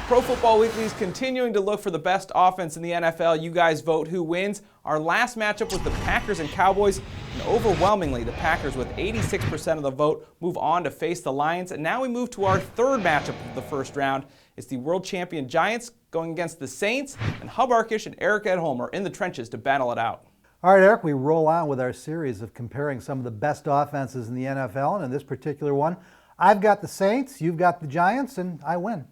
Pro Football Weekly is continuing to look for the best offense in the NFL. You guys vote who wins. Our last matchup was the Packers and Cowboys, and overwhelmingly the Packers with 86% of the vote move on to face the Lions. And now we move to our third matchup of the first round. It's the world champion Giants going against the Saints, and Hub Arkush and Eric Edholm are in the trenches to battle it out. All right, Eric, we roll on with our series of comparing some of the best offenses in the NFL, and in this particular one, I've got the Saints, you've got the Giants, and I win.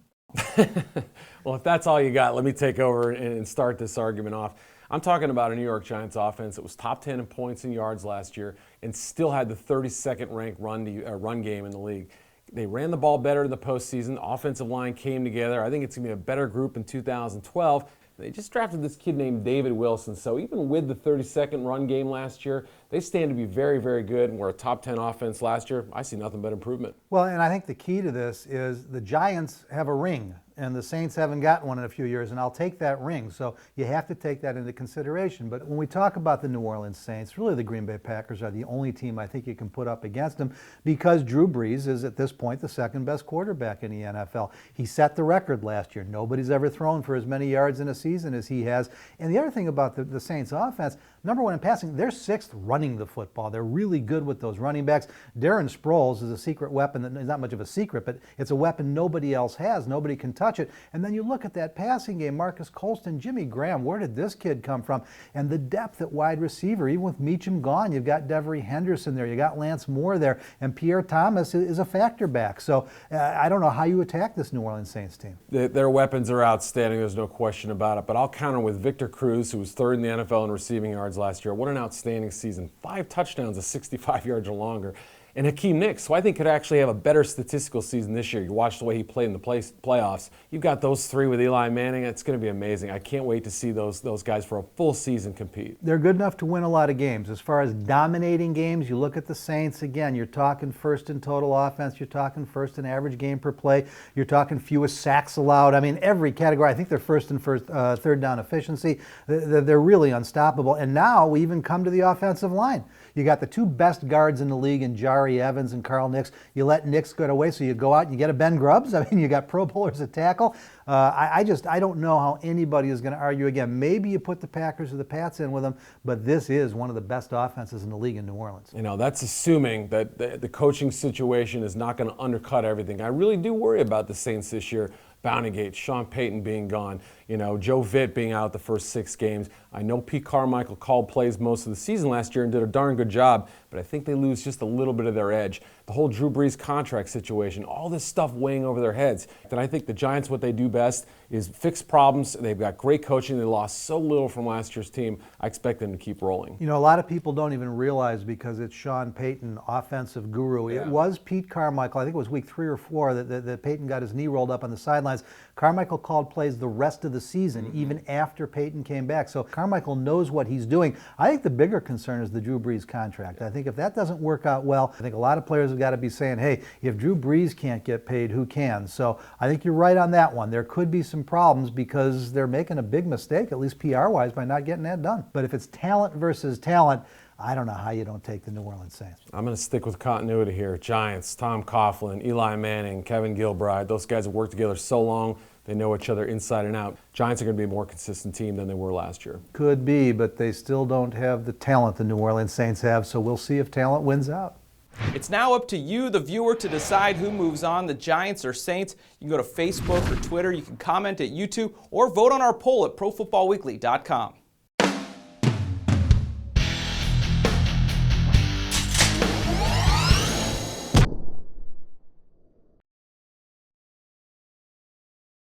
Well, if that's all you got, let me take over and start this argument off. I'm talking about a New York Giants offense that was top 10 in points and yards last year and still had the 32nd ranked run game in the league. They ran the ball better in the postseason. Offensive line came together. I think it's going to be a better group in 2012. They just drafted this kid named David Wilson. So even with the 32nd run game last year, they stand to be very, very good and were a top 10 offense last year. I see nothing but improvement. Well, and I think the key to this is the Giants have a ring, and the Saints haven't gotten one in a few years, and I'll take that ring. So you have to take that into consideration. But when we talk about the New Orleans Saints, really the Green Bay Packers are the only team I think you can put up against them because Drew Brees is at this point the second best quarterback in the NFL. He set the record last year. Nobody's ever thrown for as many yards in a season as he has. And the other thing about the Saints offense, number one in passing, they're sixth running the football. They're really good with those running backs. Darren Sproles is a secret weapon. It's not much of a secret, but it's a weapon nobody else has. Nobody can touch it. And then you look at that passing game, Marcus Colston, Jimmy Graham, where did this kid come from? And the depth at wide receiver, even with Meacham gone, you've got Devery Henderson there, you got Lance Moore there, and Pierre Thomas is a factor back. So I don't know how you attack this New Orleans Saints team. Their weapons are outstanding, there's no question about it. But I'll counter with Victor Cruz, who was third in the NFL in receiving yards last year. What an outstanding season. 5 touchdowns of 65 yards or longer. And Hakeem Nicks, who I think could actually have a better statistical season this year. You watch the way he played in the playoffs. You've got those three with Eli Manning. It's going to be amazing. I can't wait to see those guys for a full season compete. They're good enough to win a lot of games. As far as dominating games, you look at the Saints, again, you're talking first in total offense. You're talking first in average game per play. You're talking fewest sacks allowed. I mean, every category. I think they're first in third down efficiency. They're really unstoppable. And now we even come to the offensive line. You got the two best guards in the league in Jari Evans and Carl Nicks. You let Nicks get away, so you go out and you get a Ben Grubbs. I mean, you got Pro Bowlers at tackle. I don't know how anybody is going to argue again. Maybe you put the Packers or the Pats in with them, but this is one of the best offenses in the league in New Orleans. You know, that's assuming that the coaching situation is not going to undercut everything. I really do worry about the Saints this year. Bountygate, Sean Payton being gone, Joe Vitt being out the first 6 games. I know Pete Carmichael called plays most of the season last year and did a darn good job, but I think they lose just a little bit of their edge. The whole Drew Brees contract situation, all this stuff weighing over their heads. And I think the Giants, what they do best is fix problems. They've got great coaching. They lost so little from last year's team. I expect them to keep rolling. A lot of people don't even realize because it's Sean Payton, offensive guru. Yeah. It was Pete Carmichael. I think it was week 3 or 4 that Payton got his knee rolled up on the sidelines. Carmichael called plays the rest of the season, even after Payton came back. So Carmichael knows what he's doing. I think the bigger concern is the Drew Brees contract. I think if that doesn't work out well, I think a lot of players have got to be saying, hey, if Drew Brees can't get paid, who can? So I think you're right on that one. There could be some problems because they're making a big mistake, at least PR-wise, by not getting that done. But if it's talent versus talent, I don't know how you don't take the New Orleans Saints. I'm going to stick with continuity here. Giants, Tom Coughlin, Eli Manning, Kevin Gilbride. Those guys have worked together so long. They know each other inside and out. Giants are going to be a more consistent team than they were last year. Could be, but they still don't have the talent the New Orleans Saints have, so we'll see if talent wins out. It's now up to you, the viewer, to decide who moves on, the Giants or Saints. You can go to Facebook or Twitter. You can comment at YouTube or vote on our poll at ProFootballWeekly.com.